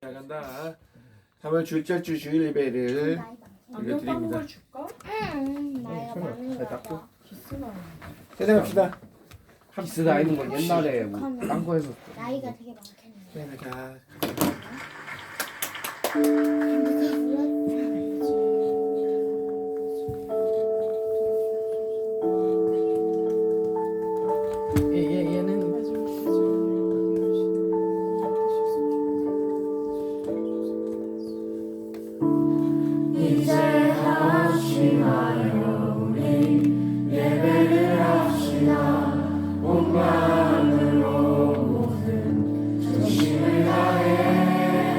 나간다. 3월 둘째 주 주일 예배를 안경 닦는 드립니다. 걸 줄까? 응, 나이가 손을 많은가 잘 닦고. 봐. 기스나. 시작합시다. 기스 다니는 건 옛날에 딴 거 했었어. 나이가 되게 많겠네. 네, 자, 얘는 이제 합심하여 우리 예배를 합시다. 온 마음으로 모든 전심을 다해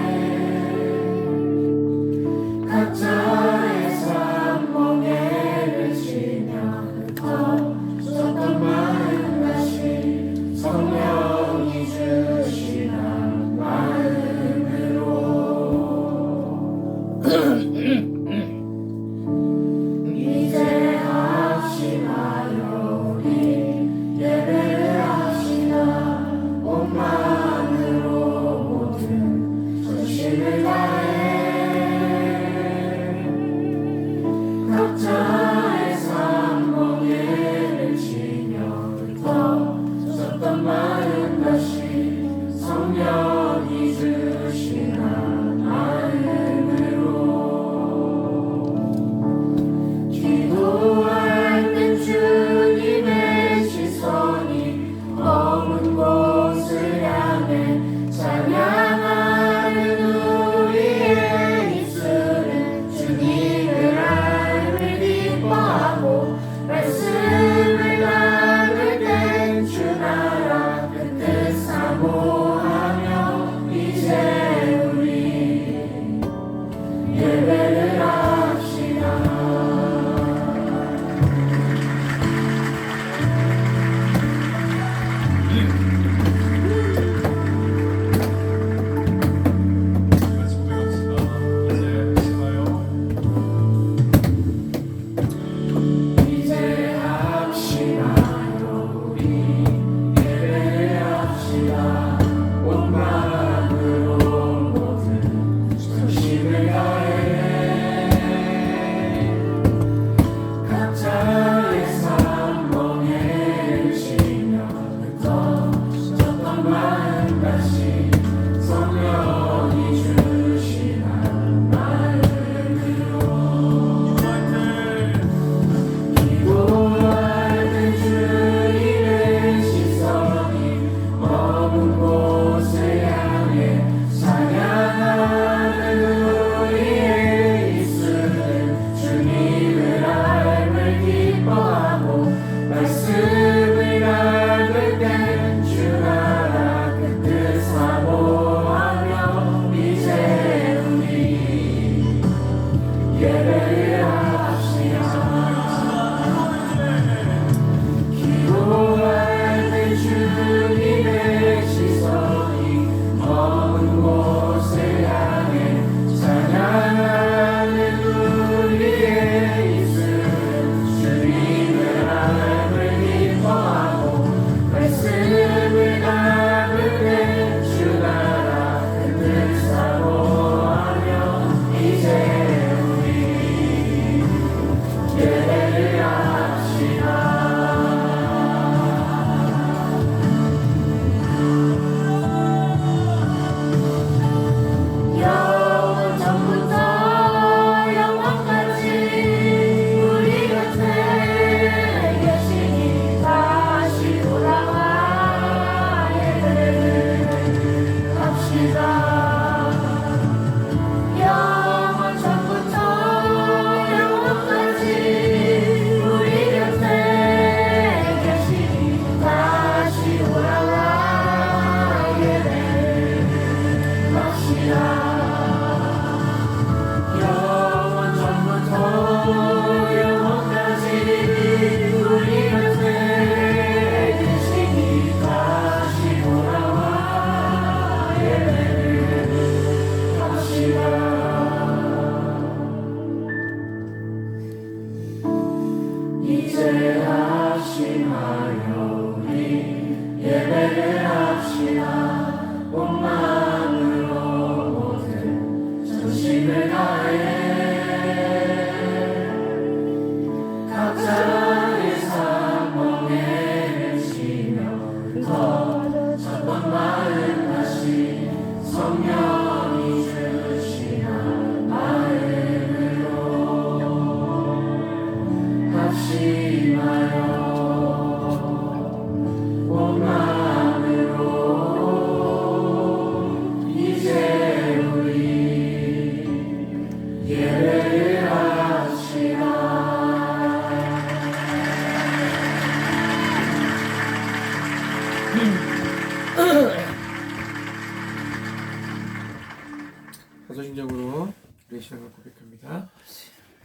사도신경으로 우리의 신앙을 고백합니다.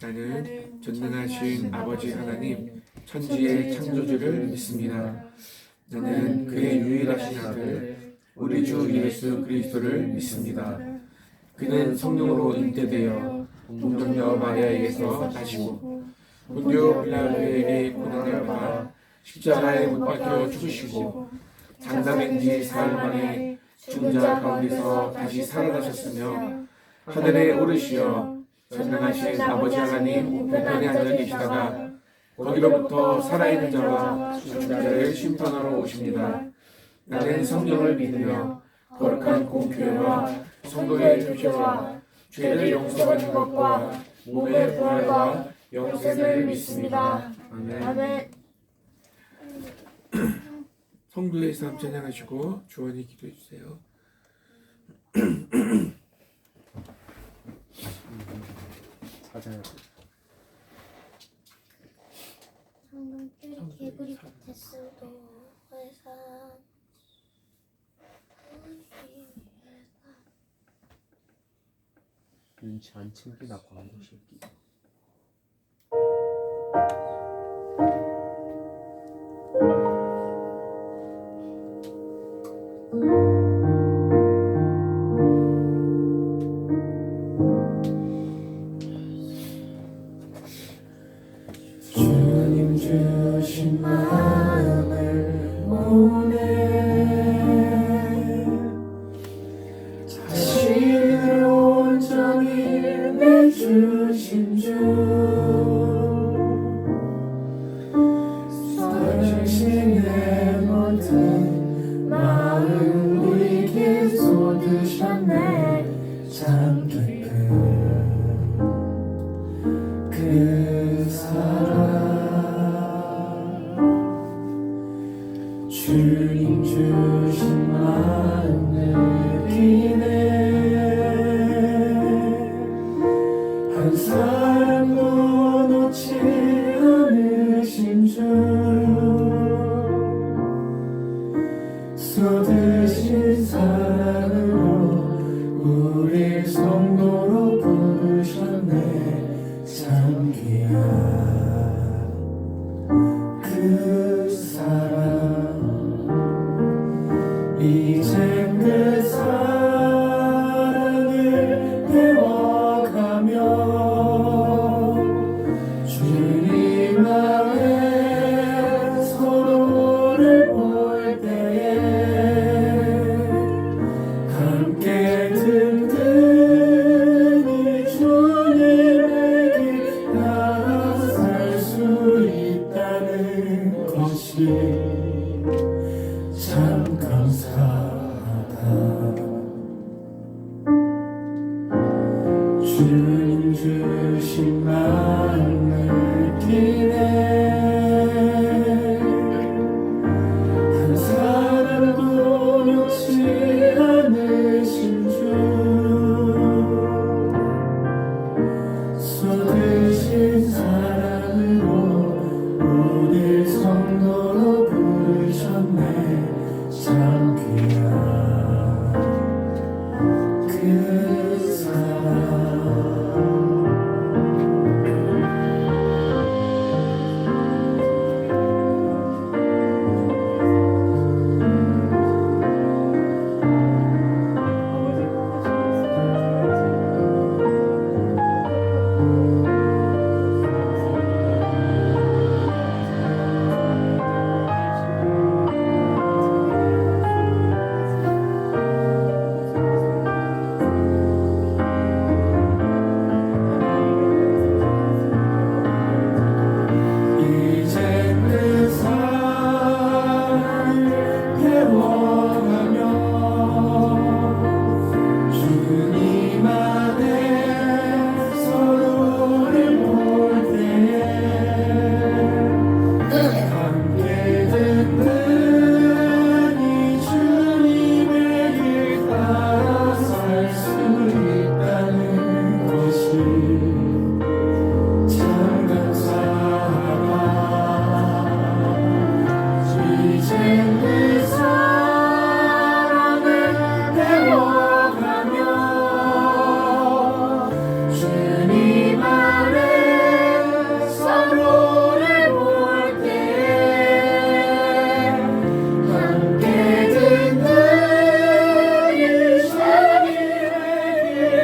나는 전능하신 아버지 하나님 천지의 창조주를 믿습니다. 나는 그의 유일하신 아들 우리 주 예수 그리스도를 믿습니다. 그는 성령으로 잉태되어 동정녀 마리아에게서 나시고 본디오 빌라도에게 고난을 받아 십자가에 못 박혀 죽으시고 장사된 지 사흘 만에 죽은 자 가운데서 다시 살아나셨으며 하늘에 오르시어 전능하신 아버지 하나님 우편에 앉아 계시다가 거기로부터 살아있는 자와 죽은 자를 심판하러 오십니다. 나는 성령을 믿으며 거룩한 공교회와 성도의 교제와 죄를 용서받는 것과 몸의 부활과 영생을 믿습니다. 아멘. 성도의 삶 찬양하시고 주원이 기도해 주세요. 찾아야 돼. 성경줄이 개구리 같았어도 회사 눈치 안 챙기나 광고 새끼. 주님 주신 마음을 모으네 자신을 온전히 내주신 주 서주신 내 모든 마음 우리에게 쏟으셨네 참 깊은 그 사랑 주님 주신 마음을 기네 한 사람도 놓지 않으신 주 쏟으신 사랑으로 우리 성도로 부르셨네 참 귀한 그 사랑 이제 그 사랑을 배워가며 주님 안에 서로를 볼 때에 함께 든든히 주님의 길 따라 살 수 있다는 것이 참 감사하다. 주님 주신 마음을 기네 한 사람도 놓지 않으신 주 쏟으신 사랑으로 우리 성도로 부르셨네 참 귀한 그 사랑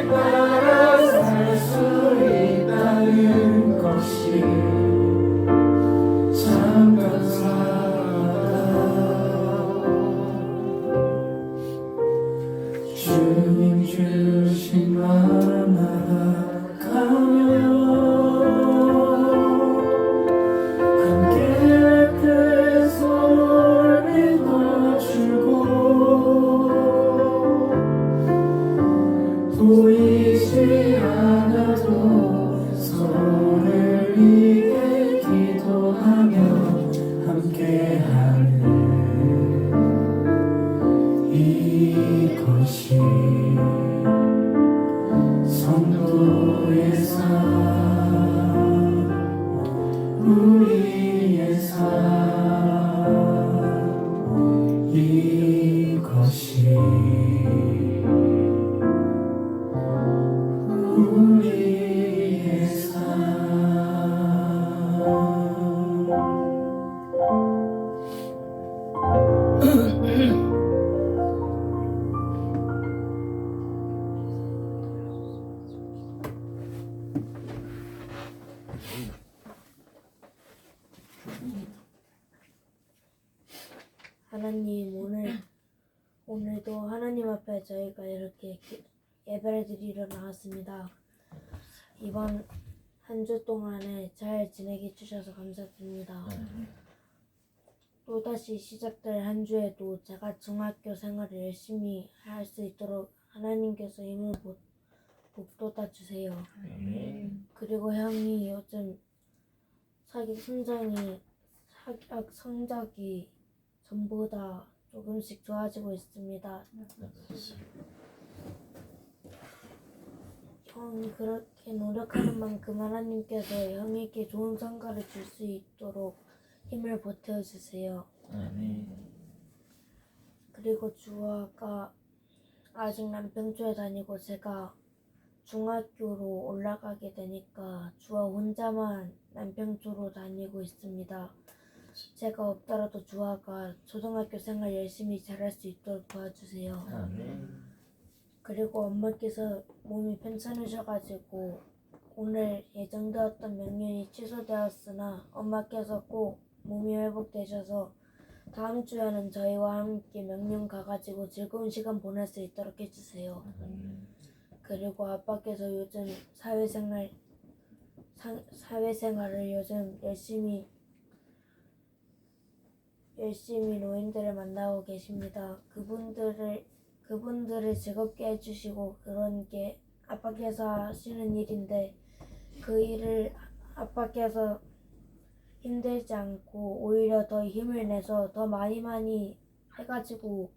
따라 살 수 있다는 것이 참 감사하다. 주님 주신 만나 가며 함께 할 때 서로를 믿어주고 보이지 않아도 서로를 위해 기도하며 함께하는 이것이 성도의 삶, 우리의 삶, 이것이 우리의 삶. 하나님, 오늘도 하나님 앞에 저희가 이렇게 예배를 드리러 나왔습니다. 이번 한 주 동안에 잘 지내게 해주셔서 감사드립니다. 또다시 시작될 한 주에도 제가 중학교 생활을 열심히 할 수 있도록 하나님께서 힘을 북돋아 주세요. 그리고 형이 요즘 사기 성적이 전보다 조금씩 좋아지고 있습니다. 형이 그렇게 노력하는 만큼 하나님께서 형에게 좋은 성과를 줄 수 있도록 힘을 보태어 주세요. 그리고 주아가 아직 남평초에 다니고 제가 중학교로 올라가게 되니까 주아 혼자만 남평초로 다니고 있습니다. 제가 없더라도 주아가 초등학교 생활 열심히 잘할 수 있도록 도와주세요. 그리고 엄마께서 몸이 편찮으셔가지고 오늘 예정되었던 명륜이 취소되었으나 엄마께서 꼭 몸이 회복되셔서 다음 주에는 저희와 함께 명륜 가가지고 즐거운 시간 보낼 수 있도록 해주세요. 그리고 아빠께서 요즘 사회생활을 요즘 열심히 노인들을 만나고 계십니다. 그분들을 즐겁게 해주시고 그런 게 아빠께서 하시는 일인데 그 일을 아빠께서 힘들지 않고 오히려 더 힘을 내서 더 많이 해가지고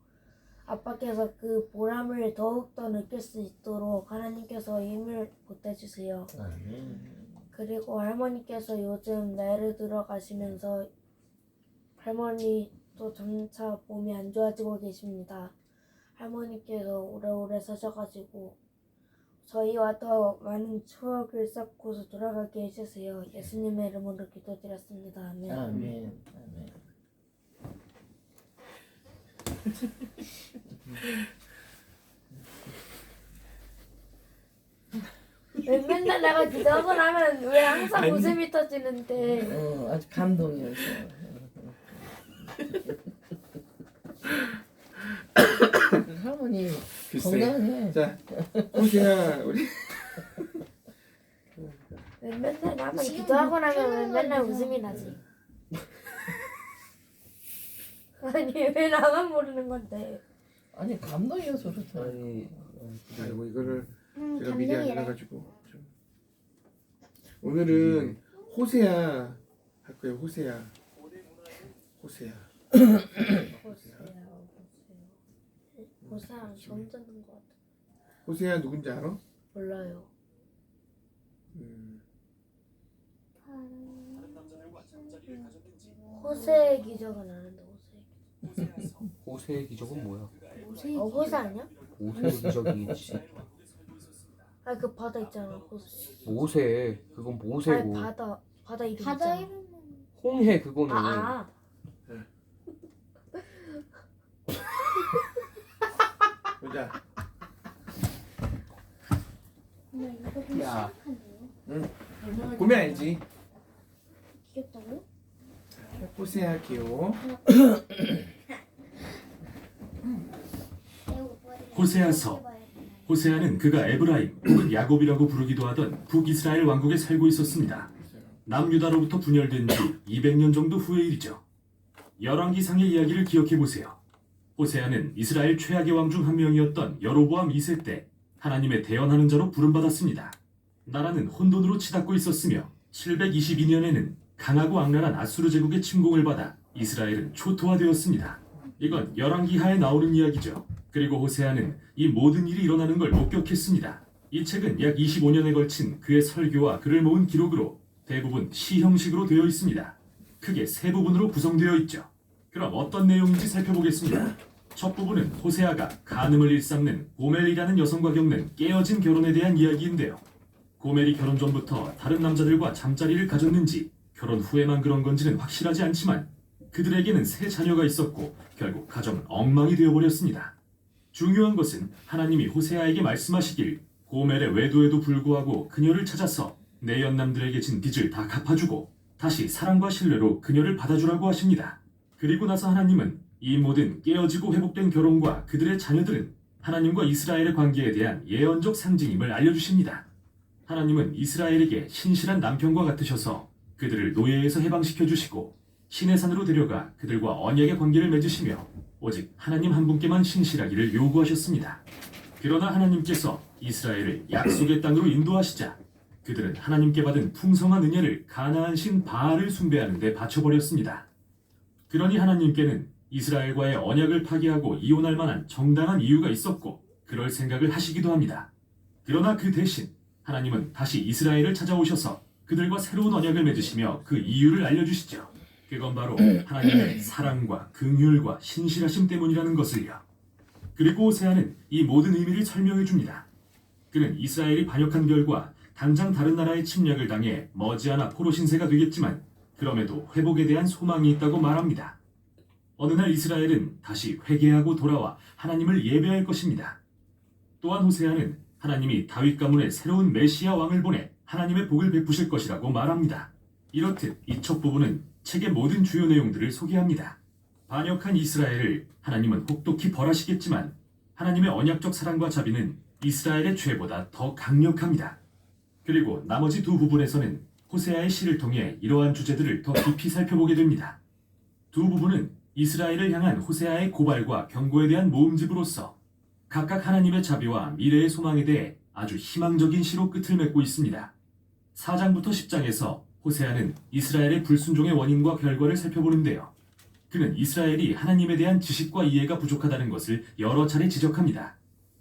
아빠께서 그 보람을 더욱더 느낄 수 있도록 하나님께서 힘을 보태주세요. 그리고 할머니께서 요즘 나이를 들어가시면서 할머니도 점차 몸이 안 좋아지고 계십니다. 할머니께서 오래오래 사셔가지고 저희와 더 많은 추억을 쌓고서 돌아가게 해주세요. 예수님의 이름으로 기도드렸습니다. 아멘. 아멘. 왜 맨날 내가 기도하고 나면 왜 항상 웃음이 터지는데. 아주 감동이었어. 할머니 글쎄. 건강해. 자, 호시야 우리 왜 맨날 나만 지금 기도하고 나면 왜 편안하게 맨날 하자. 웃음이 나지? 아니 왜 나만 모르는 건데? 아니 감동이어서 그렇다. 아니 아이고 이거를 제가 미리 안 감동이래. 해가지고 좀. 오늘은 호세야 할 거예요. 호세야. 보세요. 처음 듣는 것 같아. 호세야 누군지 알아? 몰라요. 호세의 기적은 아는데 호세의 기적은 뭐야? 호세. 호세 아니야? 모세의 기적이지. 아 그 바다 있잖아. 호세. 모세 그건 아니 모세고 바다 이름 바다 있잖아. 이름은 홍해 그거는 아. 보자. 근데 이거 좀 야. 심각한데요? 보면 알지. 귀엽다고요? 호세아게요. 호세아서. 호세아는 그가 에브라임 혹은 야곱이라고 부르기도 하던 북이스라엘 왕국에 살고 있었습니다. 남유다로부터 분열된 지 200년 정도 후의 일이죠. 열왕기상의 이야기를 기억해 보세요. 호세아는 이스라엘 최악의 왕 중 한 명이었던 여로보암 2세 때 하나님의 대언하는 자로 부름받았습니다. 나라는 혼돈으로 치닫고 있었으며 722년에는 강하고 악랄한 아수르 제국의 침공을 받아 이스라엘은 초토화되었습니다. 이건 열왕기하에 나오는 이야기죠. 그리고 호세아는 이 모든 일이 일어나는 걸 목격했습니다. 이 책은 약 25년에 걸친 그의 설교와 글을 모은 기록으로 대부분 시 형식으로 되어 있습니다. 크게 세 부분으로 구성되어 있죠. 그럼 어떤 내용인지 살펴보겠습니다. 첫 부분은 호세아가 간음을 일삼는 고멜이라는 여성과 겪는 깨어진 결혼에 대한 이야기인데요. 고멜이 결혼 전부터 다른 남자들과 잠자리를 가졌는지 결혼 후에만 그런 건지는 확실하지 않지만 그들에게는 세 자녀가 있었고 결국 가정은 엉망이 되어버렸습니다. 중요한 것은 하나님이 호세아에게 말씀하시길 고멜의 외도에도 불구하고 그녀를 찾아서 내 연남들에게 진 빚을 다 갚아주고 다시 사랑과 신뢰로 그녀를 받아주라고 하십니다. 그리고 나서 하나님은 이 모든 깨어지고 회복된 결혼과 그들의 자녀들은 하나님과 이스라엘의 관계에 대한 예언적 상징임을 알려주십니다. 하나님은 이스라엘에게 신실한 남편과 같으셔서 그들을 노예에서 해방시켜 주시고 신의 산으로 데려가 그들과 언약의 관계를 맺으시며 오직 하나님 한 분께만 신실하기를 요구하셨습니다. 그러나 하나님께서 이스라엘을 약속의 땅으로 인도하시자 그들은 하나님께 받은 풍성한 은혜를 가나안 신 바알을 숭배하는 데 바쳐버렸습니다. 그러니 하나님께는 이스라엘과의 언약을 파기하고 이혼할 만한 정당한 이유가 있었고 그럴 생각을 하시기도 합니다. 그러나 그 대신 하나님은 다시 이스라엘을 찾아오셔서 그들과 새로운 언약을 맺으시며 그 이유를 알려주시죠. 그건 바로 하나님의 사랑과 긍휼과 신실하심 때문이라는 것을요. 그리고 호세아는 이 모든 의미를 설명해 줍니다. 그는 이스라엘이 반역한 결과 당장 다른 나라의 침략을 당해 머지않아 포로 신세가 되겠지만 그럼에도 회복에 대한 소망이 있다고 말합니다. 어느 날 이스라엘은 다시 회개하고 돌아와 하나님을 예배할 것입니다. 또한 호세아는 하나님이 다윗 가문에 새로운 메시아 왕을 보내 하나님의 복을 베푸실 것이라고 말합니다. 이렇듯 이 첫 부분은 책의 모든 주요 내용들을 소개합니다. 반역한 이스라엘을 하나님은 혹독히 벌하시겠지만 하나님의 언약적 사랑과 자비는 이스라엘의 죄보다 더 강력합니다. 그리고 나머지 두 부분에서는 호세아의 시를 통해 이러한 주제들을 더 깊이 살펴보게 됩니다. 두 부분은 이스라엘을 향한 호세아의 고발과 경고에 대한 모음집으로서 각각 하나님의 자비와 미래의 소망에 대해 아주 희망적인 시로 끝을 맺고 있습니다. 4장부터 10장에서 호세아는 이스라엘의 불순종의 원인과 결과를 살펴보는데요. 그는 이스라엘이 하나님에 대한 지식과 이해가 부족하다는 것을 여러 차례 지적합니다.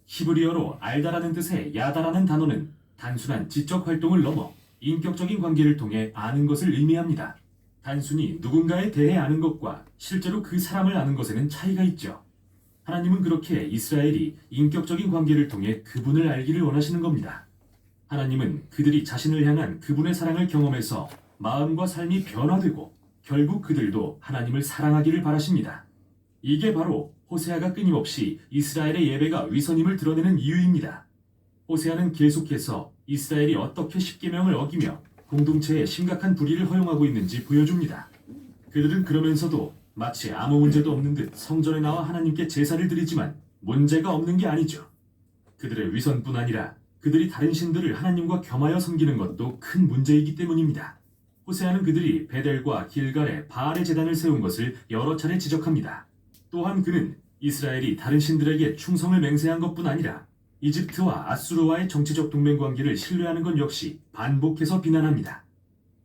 히브리어로 알다라는 뜻의 야다라는 단어는 단순한 지적 활동을 넘어 인격적인 관계를 통해 아는 것을 의미합니다. 단순히 누군가에 대해 아는 것과 실제로 그 사람을 아는 것에는 차이가 있죠. 하나님은 그렇게 이스라엘이 인격적인 관계를 통해 그분을 알기를 원하시는 겁니다. 하나님은 그들이 자신을 향한 그분의 사랑을 경험해서 마음과 삶이 변화되고 결국 그들도 하나님을 사랑하기를 바라십니다. 이게 바로 호세아가 끊임없이 이스라엘의 예배가 위선임을 드러내는 이유입니다. 호세아는 계속해서 이스라엘이 어떻게 십계명을 어기며 공동체에 심각한 불의를 허용하고 있는지 보여줍니다. 그들은 그러면서도 마치 아무 문제도 없는 듯 성전에 나와 하나님께 제사를 드리지만 문제가 없는 게 아니죠. 그들의 위선뿐 아니라 그들이 다른 신들을 하나님과 겸하여 섬기는 것도 큰 문제이기 때문입니다. 호세아는 그들이 베델과 길갈에 바알의 제단을 세운 것을 여러 차례 지적합니다. 또한 그는 이스라엘이 다른 신들에게 충성을 맹세한 것뿐 아니라 이집트와 아수르와의 정치적 동맹관계를 신뢰하는 것 역시 반복해서 비난합니다.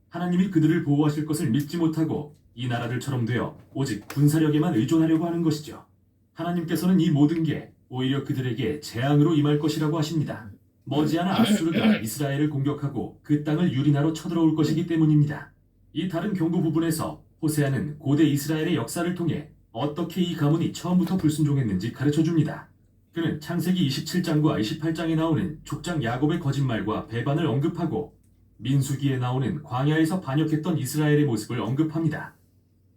하나님이 그들을 보호하실 것을 믿지 못하고 이 나라들처럼 되어 오직 군사력에만 의존하려고 하는 것이죠. 하나님께서는 이 모든 게 오히려 그들에게 재앙으로 임할 것이라고 하십니다. 머지않아 아수르가 이스라엘을 공격하고 그 땅을 유린하러 쳐들어올 것이기 때문입니다. 이 다른 경고 부분에서 호세아는 고대 이스라엘의 역사를 통해 어떻게 이 가문이 처음부터 불순종했는지 가르쳐줍니다. 그는 창세기 27장과 28장에 나오는 족장 야곱의 거짓말과 배반을 언급하고 민수기에 나오는 광야에서 반역했던 이스라엘의 모습을 언급합니다.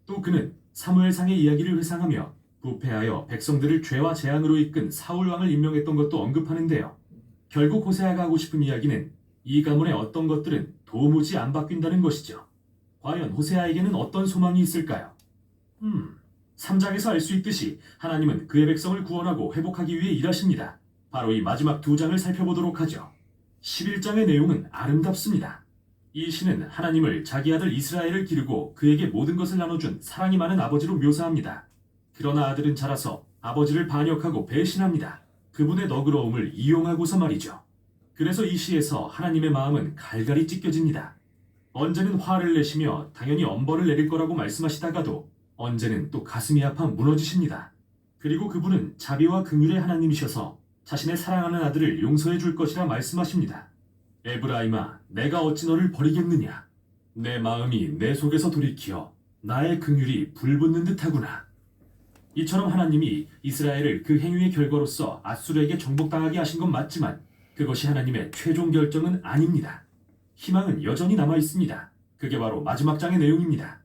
또 그는 사무엘상의 이야기를 회상하며 부패하여 백성들을 죄와 재앙으로 이끈 사울 왕을 임명했던 것도 언급하는데요. 결국 호세아가 하고 싶은 이야기는 이 가문의 어떤 것들은 도무지 안 바뀐다는 것이죠. 과연 호세아에게는 어떤 소망이 있을까요? 3장에서 알 수 있듯이 하나님은 그의 백성을 구원하고 회복하기 위해 일하십니다. 바로 이 마지막 2장을 살펴보도록 하죠. 11장의 내용은 아름답습니다. 이 시는 하나님을 자기 아들 이스라엘을 기르고 그에게 모든 것을 나눠준 사랑이 많은 아버지로 묘사합니다. 그러나 아들은 자라서 아버지를 반역하고 배신합니다. 그분의 너그러움을 이용하고서 말이죠. 그래서 이 시에서 하나님의 마음은 갈갈이 찢겨집니다. 언제는 화를 내시며 당연히 엄벌을 내릴 거라고 말씀하시다가도 언제는 또 가슴이 아파 무너지십니다. 그리고 그분은 자비와 긍휼의 하나님이셔서 자신의 사랑하는 아들을 용서해 줄 것이라 말씀하십니다. 에브라임아, 내가 어찌 너를 버리겠느냐? 내 마음이 내 속에서 돌이키어 나의 긍휼이 불붙는 듯하구나. 이처럼 하나님이 이스라엘을 그 행위의 결과로서 앗수르에게 정복당하게 하신 건 맞지만 그것이 하나님의 최종 결정은 아닙니다. 희망은 여전히 남아 있습니다. 그게 바로 마지막 장의 내용입니다.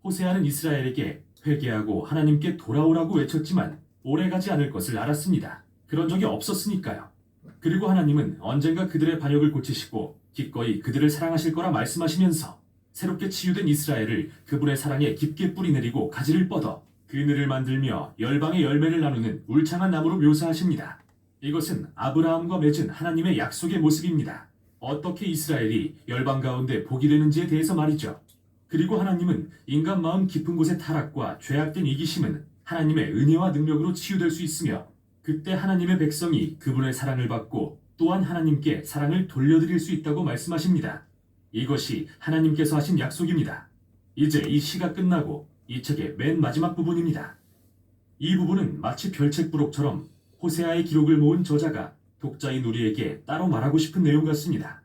호세아는 이스라엘에게 회개하고 하나님께 돌아오라고 외쳤지만 오래가지 않을 것을 알았습니다. 그런 적이 없었으니까요. 그리고 하나님은 언젠가 그들의 반역을 고치시고 기꺼이 그들을 사랑하실 거라 말씀하시면서 새롭게 치유된 이스라엘을 그분의 사랑에 깊게 뿌리내리고 가지를 뻗어 그늘을 만들며 열방의 열매를 나누는 울창한 나무로 묘사하십니다. 이것은 아브라함과 맺은 하나님의 약속의 모습입니다. 어떻게 이스라엘이 열방 가운데 복이 되는지에 대해서 말이죠. 그리고 하나님은 인간 마음 깊은 곳의 타락과 죄악된 이기심은 하나님의 은혜와 능력으로 치유될 수 있으며 그때 하나님의 백성이 그분의 사랑을 받고 또한 하나님께 사랑을 돌려드릴 수 있다고 말씀하십니다. 이것이 하나님께서 하신 약속입니다. 이제 이 시가 끝나고 이 책의 맨 마지막 부분입니다. 이 부분은 마치 별책부록처럼 호세아의 기록을 모은 저자가 독자인 우리에게 따로 말하고 싶은 내용 같습니다.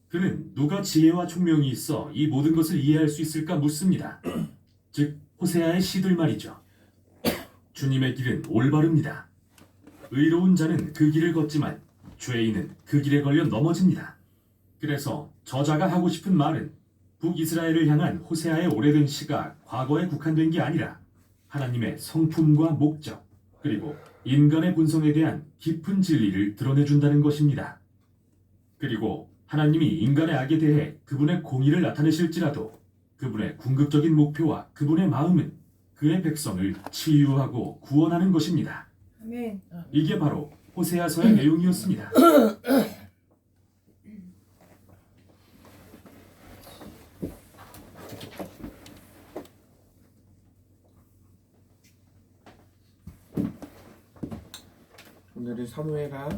그는 누가 지혜와 총명이 있어 이 모든 것을 이해할 수 있을까 묻습니다. 즉 호세아의 시들 말이죠. 주님의 길은 올바릅니다. 의로운 자는 그 길을 걷지만 죄인은 그 길에 걸려 넘어집니다. 그래서 저자가 하고 싶은 말은 북이스라엘을 향한 호세아의 오래된 시가 과거에 국한된 게 아니라 하나님의 성품과 목적 그리고 인간의 본성에 대한 깊은 진리를 드러내준다는 것입니다. 그리고 하나님이 인간의 악에 대해 그분의 공의를 나타내실지라도 그분의 궁극적인 목표와 그분의 마음은 그의 백성을 치유하고 구원하는 것입니다. 아멘. 이게 바로 호세아서의 내용이었습니다. 오늘은 사무엘하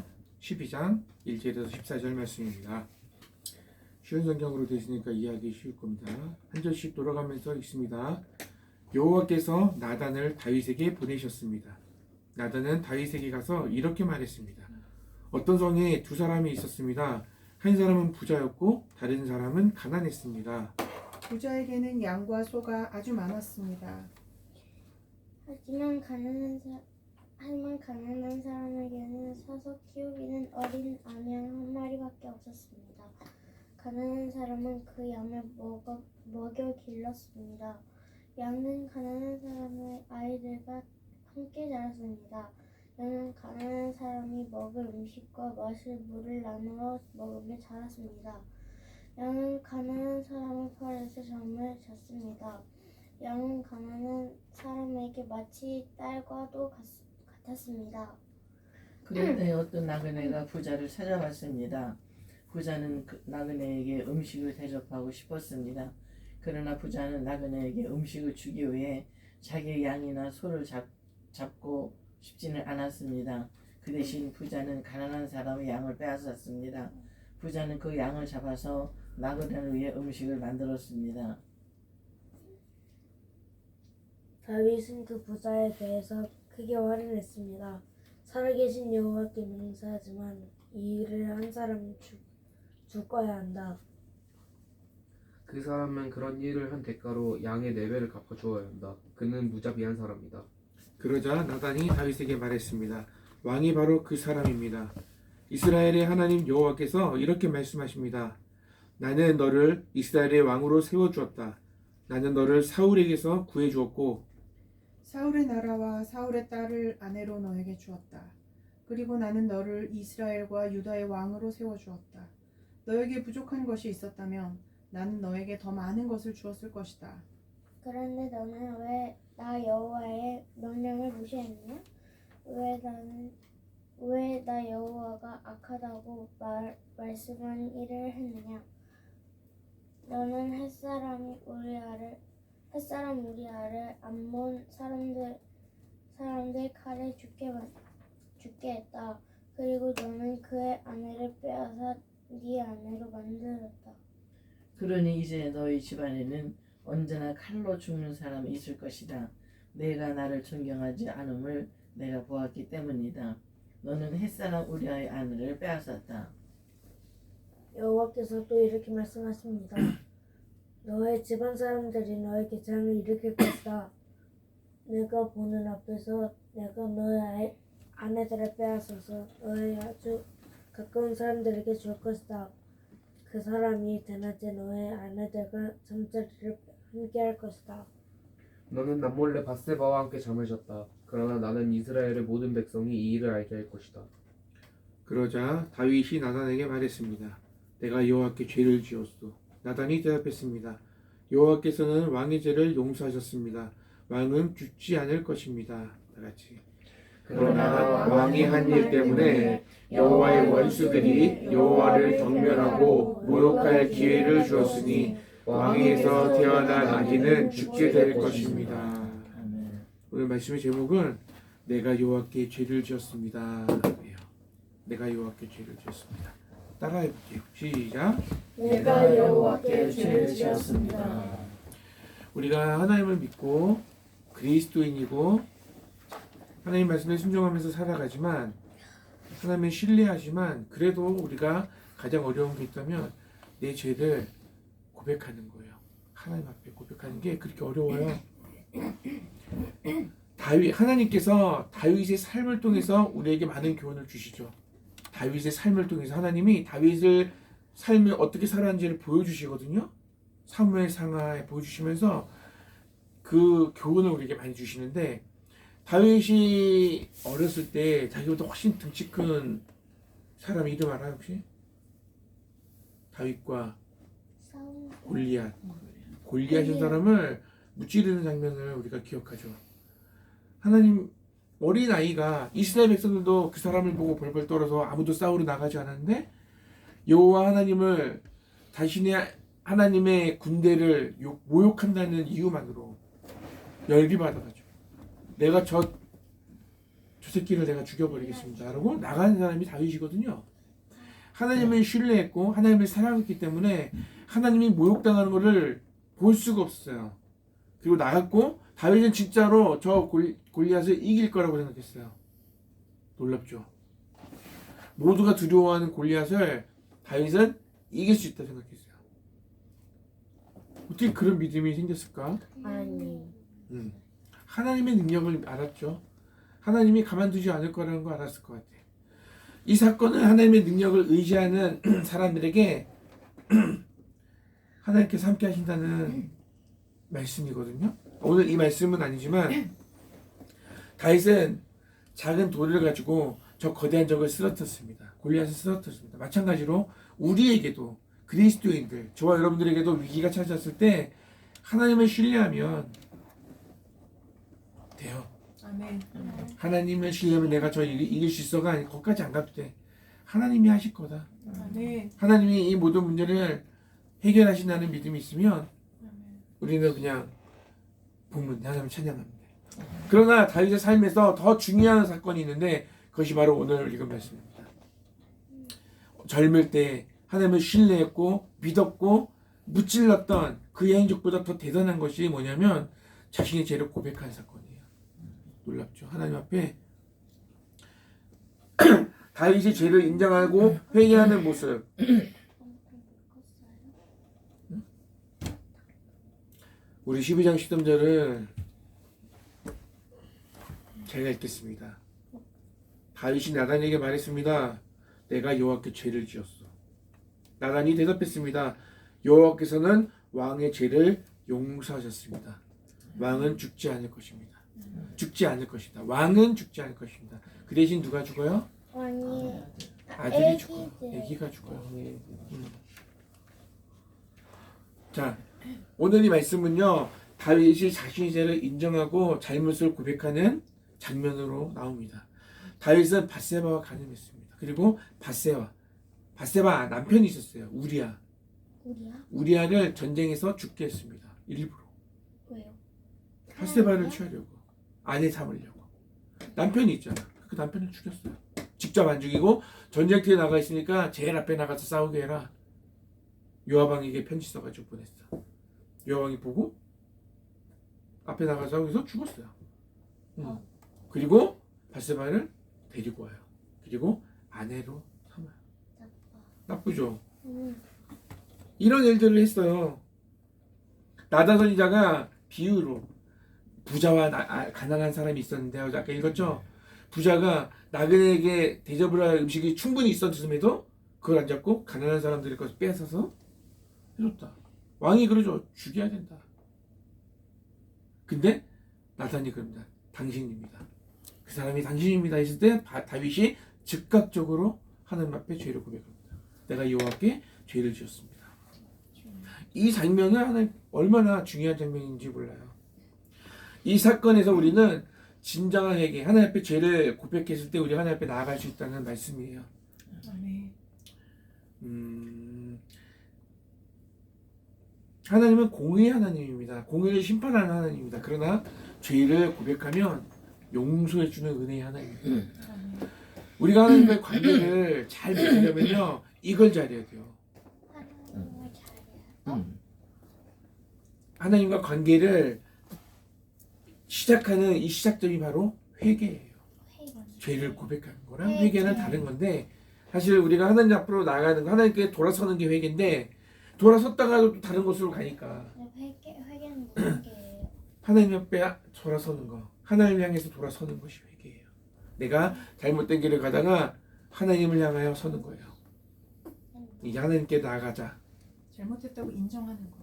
12장 1절에서 14절 말씀입니다. 쉬운 성경으로 되시니까 이해하기 쉬울 겁니다. 한 절씩 돌아가면서 읽습니다. 여호와께서 나단을 다윗에게 보내셨습니다. 나단은 다윗에게 가서 이렇게 말했습니다. 어떤 성에 두 사람이 있었습니다. 한 사람은 부자였고 다른 사람은 가난했습니다. 부자에게는 양과 소가 아주 많았습니다. 하지만 가난한 사람에게는 사서 키우기는 어린 암양 한 마리밖에 없었습니다. 가난한 사람은 그 양을 먹여 길렀습니다. 양은 가난한 사람의 아이들과 함께 자랐습니다. 양은 가난한 사람이 먹을 음식과 마실 물을 나누어 먹으며 자랐습니다. 양은 가난한 사람의 팔에서 잠을 잤습니다. 양은 가난한 사람에게 마치 딸과도 같았습니다. 그럴 때 어떤 나그네가 부자를 찾아왔습니다. 부자는 나그네에게 음식을 대접하고 싶었습니다. 그러나 부자는 나그네에게 음식을 주기 위해 자기의 양이나 소를 잡고 싶지는 않았습니다. 그 대신 부자는 가난한 사람의 양을 빼앗았습니다. 부자는 그 양을 잡아서 나그네를 위해 음식을 만들었습니다. 다윗은 그 부자에 대해서 크게 화를 냈습니다. 살아계신 여호와께 맹세하지만 이 일을 한 사람은 죽어야 한다. 그 사람은 그런 일을 한 대가로 양의 4배를 갚아주어야 한다. 그는 무자비한 사람이다. 그러자 나단이 다윗에게 말했습니다. 왕이 바로 그 사람입니다. 이스라엘의 하나님 여호와께서 이렇게 말씀하십니다. 나는 너를 이스라엘의 왕으로 세워주었다. 나는 너를 사울에게서 구해주었고 사울의 나라와 사울의 딸을 아내로 너에게 주었다. 그리고 나는 너를 이스라엘과 유다의 왕으로 세워주었다. 너에게 부족한 것이 있었다면 나는 너에게 더 많은 것을 주었을 것이다. 그런데 너는 왜 나 여호와의 명령을 무시했느냐? 왜 나 여호와가 악하다고 말씀한 일을 했느냐? 너는 햇사람 우리아를 암몬 사람들 칼에 죽게 했다. 그리고 너는 그의 아내를 빼앗아 네 아내로 만들었다. 그러니 이제 너희 집안에는 언제나 칼로 죽는 사람이 있을 것이다. 내가 나를 존경하지 않음을 내가 보았기 때문이다. 너는 햇사람 우리아의 아내를 빼앗았다. 여호와께서 또 이렇게 말씀하십니다. 너의 집안 사람들이 너에게 재앙을 일으킬 것이다. 내가 보는 앞에서 내가 너의 아내들을 빼앗아서 너의 아주 가까운 사람들에게 줄 것이다. 그 사람이 대낮에 너의 아내들과 잠자리를 함께할 것이다. 너는 남몰래 밧세바와 함께 잠을 잤다. 그러나 나는 이스라엘의 모든 백성이 이 일을 알게 할 것이다. 그러자 다윗이 나단에게 말했습니다. 내가 여호와께 죄를 지었소. 나단이 대답했습니다. 여호와께서는 왕의 죄를 용서하셨습니다. 왕은 죽지 않을 것입니다. 다같이. 그러나 왕이 한 일 때문에 여호와의 원수들이 여호와를 경멸하고 모욕할 기회를 주었으니 왕위에서 태어난 아기는 죽게 될 것입니다. 아멘. 오늘 말씀의 제목은 내가 여호와께 죄를 지었습니다. 내가 여호와께 죄를 지었습니다. 따라해 볼게요. 시작. 내가 여호와께 죄를 지었습니다. 우리가 하나님을 믿고 그리스도인이고 하나님 말씀에 순종하면서 살아가지만 하나님을 신뢰하지만 그래도 우리가 가장 어려운 게 있다면 내 죄를 고백하는 거예요. 하나님 앞에 고백하는 게 그렇게 어려워요. 하나님께서 다윗의 삶을 통해서 우리에게 많은 교훈을 주시죠. 다윗의 삶을 통해서 하나님이 다윗의 삶을 어떻게 살았는지를 보여주시거든요. 사무엘 상하에 보여주시면서 그 교훈을 우리에게 많이 주시는데 다윗이 어렸을 때 자기보다 훨씬 등치 큰 사람 이름 알아요 혹시? 다윗과 골리앗인 사람을 무찌르는 장면을 우리가 기억하죠. 하나님 어린 아이가 이스라엘 백성들도 그 사람을 보고 벌벌 떨어서 아무도 싸우러 나가지 않았는데 여호와 하나님을 자신의 하나님의 군대를 모욕한다는 이유만으로 열기 받아가지고 내가 저 새끼를 내가 죽여버리겠습니다 라고 나가는 사람이 다윗이거든요. 하나님을 신뢰했고 하나님을 사랑했기 때문에 하나님이 모욕당하는 것을 볼 수가 없어요. 그리고 나갔고 다윗은 진짜로 저 골리앗을 이길 거라고 생각했어요. 놀랍죠. 모두가 두려워하는 골리앗을 다윗은 이길 수 있다고 생각했어요. 어떻게 그런 믿음이 생겼을까? 하나님의 능력을 알았죠. 하나님이 가만두지 않을 거라는 거 알았을 것 같아요. 이 사건은 하나님의 능력을 의지하는 사람들에게 하나님께서 함께 하신다는 말씀이거든요. 오늘 이 말씀은 아니지만 다윗은 작은 돌을 가지고 저 거대한 적을 쓰러뜨렸습니다. 골리앗을 쓰러뜨렸습니다. 마찬가지로 우리에게도 그리스도인들, 저와 여러분들에게도 위기가 찾아왔을 때 하나님을 신뢰하면 돼요. 아멘. 하나님을 신뢰하면 내가 저 이길 수 있어가 아니고 거기까지 안 가도 돼. 하나님이 하실 거다. 아멘. 하나님이 이 모든 문제를 해결하신다는 믿음이 있으면 우리는 그냥 복문 하나님을 찬양합니다. 그러나 다윗의 삶에서 더 중요한 사건이 있는데 그것이 바로 오늘 읽은 말씀입니다. 젊을 때 하나님을 신뢰했고 믿었고 무찔렀던 그의 행적보다 더 대단한 것이 뭐냐면 자신의 죄를 고백한 사건이에요. 놀랍죠. 하나님 앞에 다윗이 죄를 인정하고 회개하는 모습. 우리 12장 13절을 제가 읽겠습니다. 다윗이 나단에게 말했습니다. 내가 여호와께 죄를 지었어. 나단이 대답했습니다. 여호와께서는 왕의 죄를 용서하셨습니다. 왕은 죽지 않을 것입니다. 죽지 않을 것이다. 왕은 죽지 않을 것입니다. 그 대신 누가 죽어요? 아니 아들이 죽어요. 애기들. 애기가 죽어요. 네. 자, 오늘 이 말씀은요, 다윗이 자신의 죄를 인정하고 잘못을 고백하는 장면으로 나옵니다. 다윗은 밧세바와 간음했습니다. 그리고 밧세바 남편이 있었어요. 우리야. 우리야? 우리야를 전쟁에서 죽게 했습니다. 일부러. 왜요? 밧세바를 취하려고, 아내 삼으려고. 남편이 있잖아. 그 남편을 죽였어요. 직접 안 죽이고 전쟁터에 나가 있으니까 제일 앞에 나가서 싸우게 해라. 요아방에게 편지 써가지고 보냈어. 요아방이 보고 앞에 나가서 싸우면서 죽었어요. 그리고 밧세바를 데리고 와요. 그리고 아내로 삼아요. 나쁘죠? 이런 일들을 했어요. 나단 선지자가 비유로 부자와 가난한 사람이 있었는데 아까 읽었죠? 부자가 나그네에게 대접을 할 음식이 충분히 있었음에도 그걸 안 잡고 가난한 사람들의 것을 뺏어서 해줬다. 왕이 그러죠. 죽여야 된다. 근데 나단이 그럽니다. 당신입니다. 그 사람이 당신입니다 했을 때 다윗이 즉각적으로 하나님 앞에 죄를 고백합니다. 내가 여호와께 죄를 지었습니다. 이 장면은 하나님 얼마나 중요한 장면인지 몰라요. 이 사건에서 우리는 진정한 회개, 하나님 앞에 죄를 고백했을 때 우리 하나님 앞에 나아갈 수 있다는 말씀이에요. 아멘. 하나님은 공의의 하나님입니다. 공의를 심판하는 하나님입니다. 그러나 죄를 고백하면 용서해 주는 은혜의 하나님입니다. 우리가 하나님과의 관계를 잘 맺으려면요, 이걸 잘해야 돼요. 하나님과 관계를 시작하는 이 시작점이 바로 회개예요. 죄를 고백하는 거랑 회개는 다른 건데, 사실 우리가 하나님 앞으로 나가는 거, 하나님께 돌아서는 게 회개인데, 돌아섰다가도 또 다른 곳으로 가니까 회개는 무슨 게예요? 하나님 앞에 돌아서는 거, 하나님을 향해서 돌아서는 것이 회개예요. 내가 잘못된 길을 가다가 하나님을 향하여 서는 거예요. 이제 하나님께 나아가자. 잘못했다고 인정하는 거.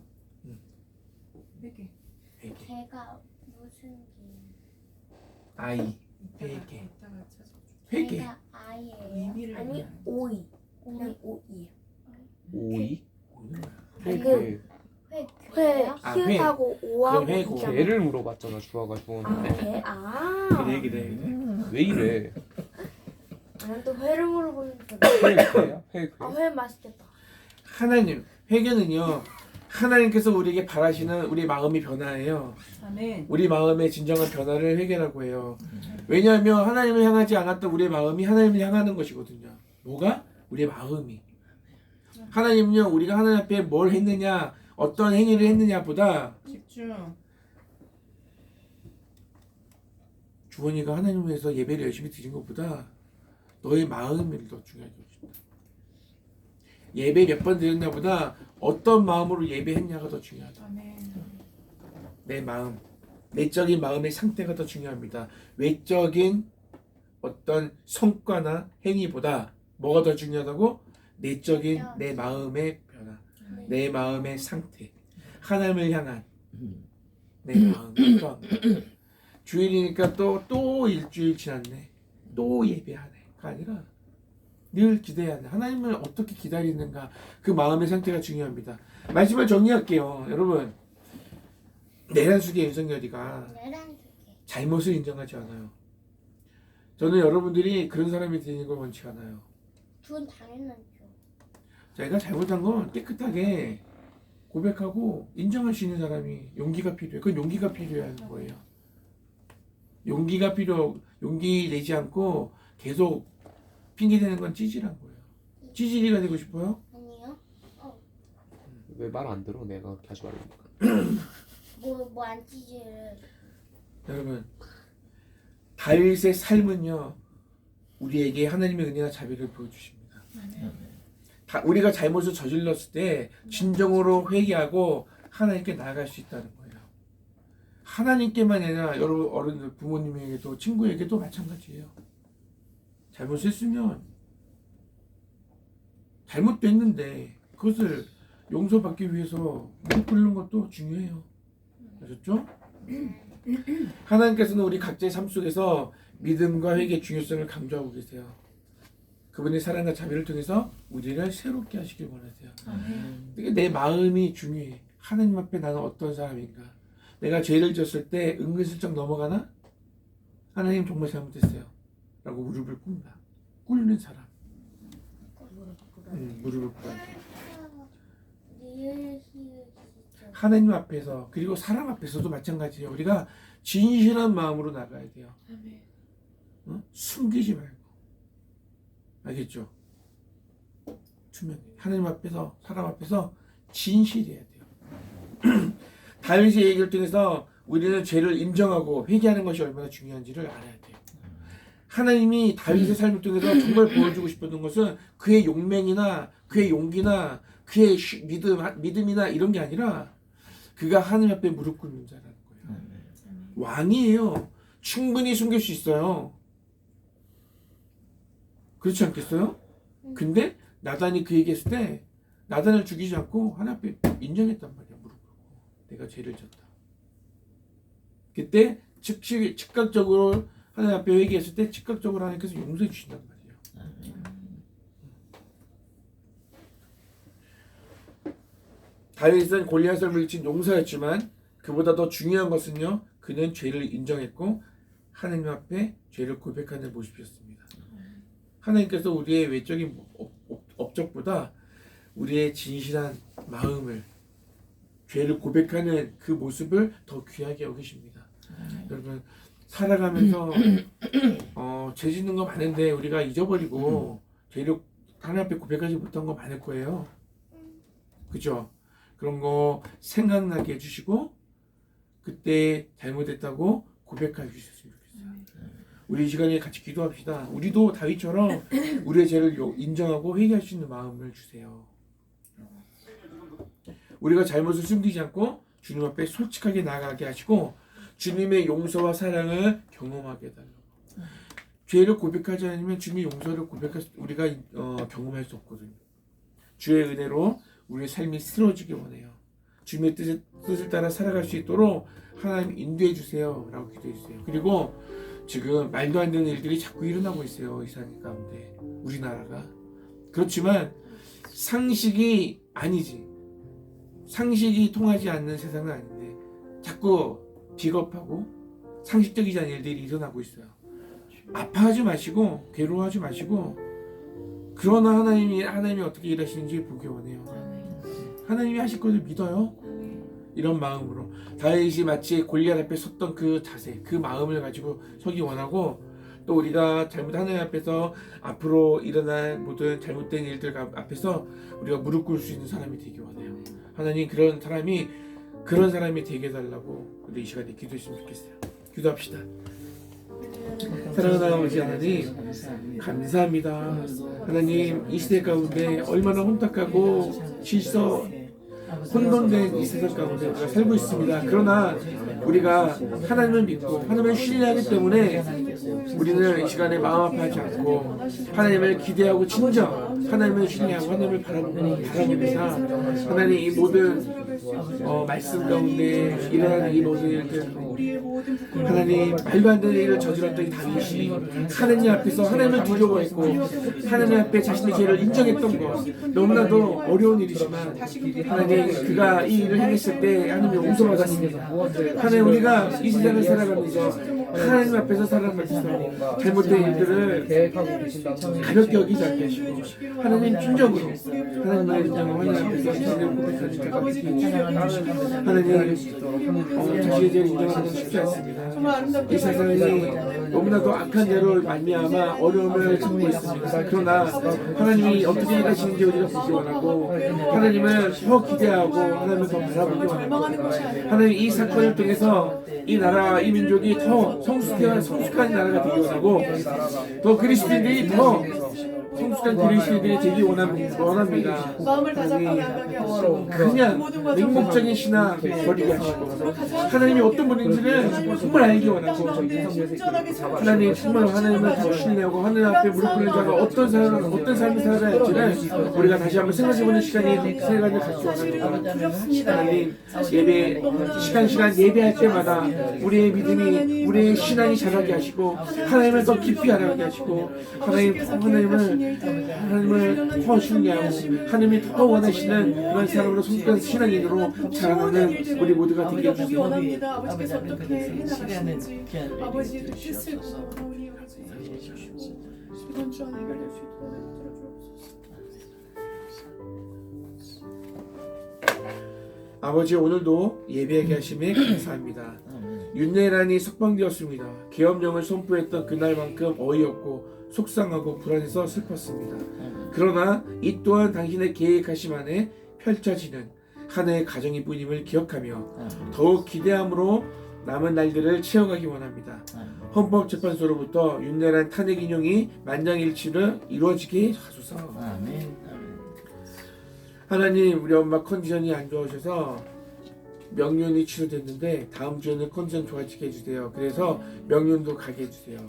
회개. 회개. 제가 무슨 길? 아이. 이따가 회개. 찾아줘. 회개. 제가 아이예요. 의미를 아니 의미하는 오이. 그냥 오이요. 오이? 그 회 아, 히읗하고 오하고 그럼 회고. 있잖아. 개를 물어봤잖아 주아가 좋은데 회? 아. 그래. 왜 이래? 나는 또 회를 물어보니까 회야? 회 회 맛있겠다. 하나님, 회개는요, 하나님께서 우리에게 바라시는 우리 마음의 변화예요. 아멘. 우리 마음의 진정한 변화를 회개라고 해요. 왜냐하면 하나님을 향하지 않았던 우리의 마음이 하나님을 향하는 것이거든요. 뭐가? 우리의 마음이. 하나님은요, 우리가 하나님 앞에 뭘 했느냐, 어떤 행위를 했느냐보다 집중. 주원이가 하나님을 위해서 예배를 열심히 드린 것보다 너의 마음이 더 중요하게 여겨진다. 예배 몇 번 드렸냐보다 어떤 마음으로 예배했냐가 더 중요하다. 아멘. 내 마음, 내적인 마음의 상태가 더 중요합니다. 외적인 어떤 성과나 행위보다 뭐가 더 중요하다고? 내적인 내 마음의 변화, 내 마음의 상태, 하나님을 향한 내 마음의 또한 주일이니까 또 일주일 지났네, 또 예배하네가 아니라 늘 기대하는 하나님을 어떻게 기다리는가, 그 마음의 상태가 중요합니다. 말씀을 정리할게요. 여러분, 내란숙의 윤석열이가 잘못을 인정하지 않아요. 저는 여러분들이 그런 사람이 되는 걸 원치 않아요. 그건 당연하죠. 자기가 잘못한 건 깨끗하게 고백하고 인정할 수 있는 사람이 용기가 필요해요. 그건 용기가 필요한 거예요. 용기 내지 않고 계속 핑계대는 건 찌질한 거예요. 찌질이가 되고 싶어요? 아니요. 왜 말 안 들어? 내가 그렇게 하지 말라니까. 뭐 안 찌질. 여러분, 다윗의 삶은요, 우리에게 하나님의 은혜와 자비를 보여주십니다. 우리가 잘못을 저질렀을 때 진정으로 회개하고 하나님께 나아갈 수 있다는 거예요. 하나님께만 아니라 여러분 어른들, 부모님에게도 친구에게도 마찬가지예요. 잘못했으면 잘못됐는데 그것을 용서받기 위해서 무릎 꿇는 것도 중요해요. 아셨죠? 하나님께서는 우리 각자의 삶 속에서 믿음과 회개의 중요성을 강조하고 계세요. 그분의 사랑과 자비를 통해서 우리를 새롭게 하시길 원하세요. 그러니까 내 마음이 중요해. 하나님 앞에 나는 어떤 사람인가? 내가 죄를 졌을 때 은근슬쩍 넘어가나? 하나님 정말 잘못했어요 라고 무릎을 꿇는다. 꿇는 사람. 무릎을 꿇어야 돼. 하나님 앞에서 그리고 사람 앞에서도 마찬가지예요. 우리가 진실한 마음으로 나가야 돼요. 숨기지 말고. 알겠죠? 투명해. 하나님 앞에서 사람 앞에서 진실해야 돼요. 다윗의 얘기를 통해서 우리는 죄를 인정하고 회개하는 것이 얼마나 중요한지를 알아야 돼요. 하나님이 다윗의 삶을 통해서 정말 보여주고 싶었던 것은 그의 용맹이나 그의 용기나 그의 믿음이나 이런 게 아니라 그가 하나님 앞에 무릎 꿇는 자라는 거예요. 왕이에요. 충분히 숨길 수 있어요. 그렇지 않겠어요? 근데 나단이 그 얘기했을 때 나단을 죽이지 않고 하나님 앞에 인정했단 말이야. 무릎 꿇고 내가 죄를 졌다. 그때 즉각적으로 하나님 앞에 회개했을 때 즉각적으로 하나님께서 용서해 주신단 말이에요. 다윗은 골리앗을 물리친 용사였지만 그보다 더 중요한 것은요, 그는 죄를 인정했고 하나님 앞에 죄를 고백하는 모습이었습니다. 하나님께서 우리의 외적인 업적보다 우리의 진실한 마음을, 죄를 고백하는 그 모습을 더 귀하게 여기십니다. 여러분 살아가면서 죄 짓는 거 많은데 우리가 잊어버리고 죄를 하나님 앞에 고백하지 못한 거 많을 거예요. 그죠? 그런 거 생각나게 해주시고 그때 잘못했다고 고백해 주셨으면 좋겠어요. 우리 이 시간에 같이 기도합시다. 우리도 다윗처럼 우리의 죄를 인정하고 회개할 수 있는 마음을 주세요. 우리가 잘못을 숨기지 않고 주님 앞에 솔직하게 나아가게 하시고 주님의 용서와 사랑을 경험하게 해달라고. 죄를 고백하지 않으면 주님의 용서를 우리가 경험할 수 없거든요. 주의 은혜로 우리의 삶이 쓰러지기 원해요. 주님의 뜻을 따라 살아갈 수 있도록 하나님 인도해 주세요 라고 기도해 주세요. 그리고 지금 말도 안 되는 일들이 자꾸 일어나고 있어요. 이 세상 가운데 우리나라가. 그렇지만 상식이 아니지. 상식이 통하지 않는 세상은 아닌데 자꾸 비겁하고 상식적이지 않은 일들이 일어나고 있어요. 아파하지 마시고 괴로워하지 마시고, 그러나 하나님이 어떻게 일하시는지 보기 원해요. 하나님이 하실 것을 믿어요. 이런 마음으로 다윗이 마치 골리앗 앞에 섰던 그 자세, 그 마음을 가지고 서기 원하고, 또 우리가 하나님 앞에서 앞으로 일어날 모든 잘못된 일들 앞에서 우리가 무릎 꿇을 수 있는 사람이 되기 원해요. 하나님 그런 사람이 되게 해달라고 우리 이 시간에 기도했으면 좋겠어요. 기도합시다. 사랑하는 아버지 하나님, 감사합니다. 하나님, 이 시대 가운데 얼마나 혼탁하고 질서 혼돈된 이 세상 가운데 우리가 살고 있습니다. 그러나 우리가 하나님을 믿고 하나님을 신뢰하기 때문에 우리는 이 시간에 마음 아파하지 않고 하나님을 기대하고 진정 하나님을 신뢰하고 하나님을 바라봅니다. 하나님, 이 모든 말씀 가운데 일어나는 이 모든 일들, 하나님 말도 안 되는 일을 저질렀던 이 다윗이 하나님 앞에서 하나님을 두려워했고 하나님 앞에 자신의 죄를 인정했던 것, 너무나도 어려운 일이지만 하나님, 그가 이 일을 행했을 때 하나님이 용서받았습니다. 하나님, 우리가 이 세상을 살아가면서 하나님 앞에서 살아가면서 잘못된 일들을 가볍게 여기지 않게 하시고 하나님 충정으로 하나님의 인정을 하나님 앞에서 자신을 고백하는 자가 되게 해주시고, 하나님 자신의 죄를 인정하는 건 쉽지 않습니다. 이 세상이 너무나도 악한 대로 말미암아 어려움을 겪고 있습니다. 그러나 하나님이 어떻게 일하시는지 우리가 보기 원하고 하나님을 더 기대하고 하나님을 더 바라보기 원합니다. 하나님, 이 사건을 통해서 이 나라, 이 민족이 더 성숙한 나라가 되기 원하고 더 그리스도인들이 더 성숙한 그리스도인들이 되기 원합니다. 마음을 다잡고 나가게 하시고 그냥 맹목적인 신앙 버리게 하시고 하나님이 어떤 분인지를 정말 알기 원하고 하나님, 정말 하나님을 더 신뢰하고 하나님 앞에 무릎 꿇는 자가 어떤 삶을 살아야 할지를 우리가 다시 한번 생각해보는 시간을 갖기 원합니다. 하나님, 시간 예배할 때마다 우리의 믿음이, 우리의 신앙이 자라게 하시고 하나님을 더 깊이 알아가게 하시고 하나님을 일들, 하나님을 더 신뢰하고 하나님이 더 원하시는 그런 사람으로 성숙한 신앙인으로 자라나는 우리 모두가 되게 우리가 보기 해주세요. 원합니다. 아버지께서 아버지 어떻게 앞에서 해나가시는지 실현하는 아버지의 그 귀한 뜻을 일들 보나오니 아버지 이번 주 안에 해결될 수 있도록 만들어 주옵소서. 아버지 오늘도 예배하게 하심에 감사합니다. 윤내란이 석방되었습니다. 계엄령을 선포했던 그날만큼 어이없고 속상하고 불안해서 슬펐습니다. 그러나 이 또한 당신의 계획하심 안에 펼쳐지는 하나의 가정일 뿐임을 기억하며 더욱 기대함으로 남은 날들을 채워가기 원합니다. 헌법재판소로부터 윤내란 탄핵 인용이 만장일치로 이루어지게 하소서. 아멘. 하나님, 우리 엄마 컨디션이 안 좋으셔서 명륜이 취소됐는데 다음 주에는 컨디션 좋아지게 해주세요. 그래서 명륜도 가게 해주세요.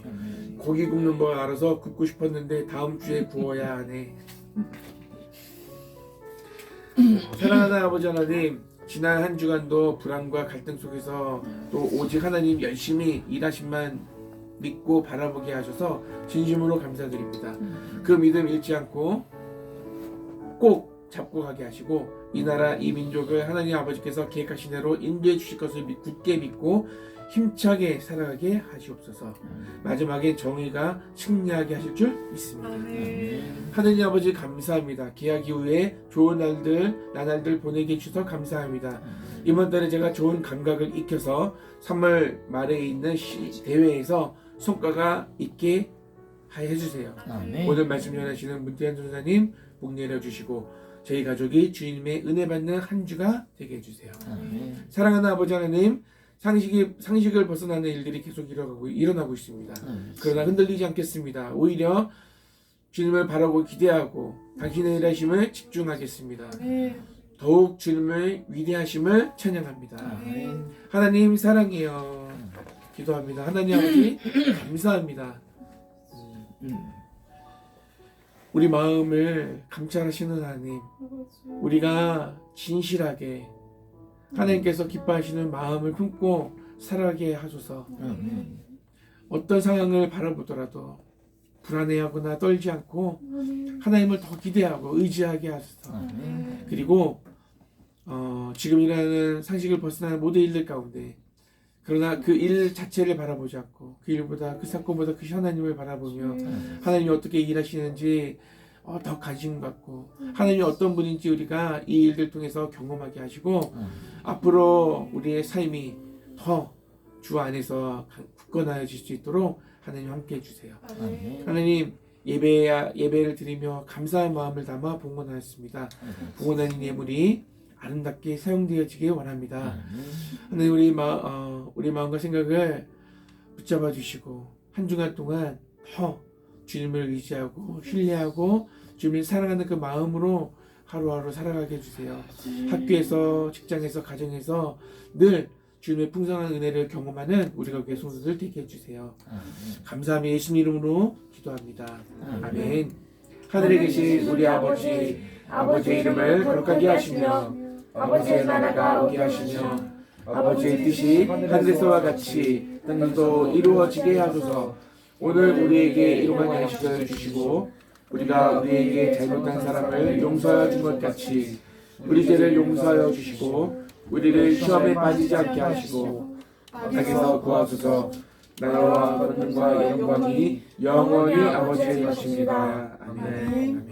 고기 굽는 거 알아서 굽고 싶었는데 다음 주에 구워야 하네. 사랑하는 아버지 하나님, 지난 한 주간도 불안과 갈등 속에서 또 오직 하나님 열심히 일하심만 믿고 바라보게 하셔서 진심으로 감사드립니다. 그 믿음 잃지 않고 꼭 잡고 가게 하시고 이 나라 이 민족을 하나님 아버지께서 계획하신 대로 인도해 주실 것을 굳게 믿고 힘차게 살아가게 하시옵소서. 마지막에 정의가 승리하게 하실 줄 믿습니다. 아멘. 하느님 아버지 감사합니다. 계약 이후에 좋은 나날들 보내게 해주셔서 감사합니다. 이번 달에 제가 좋은 감각을 익혀서 3월 말에 있는 대회에서 성과가 있게 해주세요. 오늘 말씀 전하시는 문태환 전사님 복 내려주시고 저희 가족이 주님의 은혜 받는 한 주가 되게 해주세요. 사랑하는 아버지 하나님, 상식을 벗어나는 일들이 계속 일어나고 있습니다. 그러나 흔들리지 않겠습니다. 오히려 주님을 바라고 기대하고 당신의 일하심을 집중하겠습니다. 더욱 주님의 위대하심을 찬양합니다. 하나님 사랑해요. 기도합니다. 하나님 아버지 감사합니다. 우리 마음을 감찰하시는 하나님, 우리가 진실하게 하나님께서 기뻐하시는 마음을 품고 살아가게 하소서. 어떤 상황을 바라보더라도 불안해하거나 떨지 않고 하나님을 더 기대하고 의지하게 하소서. 그리고 지금 일하는 상식을 벗어나는 모든 일들 가운데 그러나 그 일 자체를 바라보지 않고 그 일보다 그 사건보다 그 하나님을 바라보며 하나님이 어떻게 일하시는지 더 관심 갖고 하나님이 어떤 분인지 우리가 이 일들 통해서 경험하게 하시고 앞으로 우리의 삶이 더 주 안에서 굳건해질 수 있도록 하나님 함께 해주세요. 하나님 예배를 드리며 감사한 마음을 담아 봉헌하였습니다. 봉헌한 예물이 아름답게 사용되어지길 원합니다. 하나님 우리 마음과 생각을 붙잡아 주시고 한 주간 동안 더 주님을 의지하고 신뢰하고 주님을 사랑하는 그 마음으로 하루하루 살아가게 해주세요. 학교에서 직장에서 가정에서 늘 주님의 풍성한 은혜를 경험하는 우리가 그의 손을 되게 해주세요. 감사하며 예수님 이름으로 기도합니다. 아멘. 하늘에 계신 우리 아버지의 이름을 거룩하게 하시며 아버지의 나라가 오게 하시며 아버지의 뜻이 하늘에서와 같이 땅에서도 이루어지게 하소서. 오늘 우리에게 일용할 양식을 주시고 우리가 우리에게 잘못한 사람을 용서하여 준 것 같이 우리 죄를 용서하여 주시고 우리를 시험에 빠지지 않게 하시고 악에서 구하소서. 나라와 권능과 영광이 영원히 아버지의 것입니다. 아멘.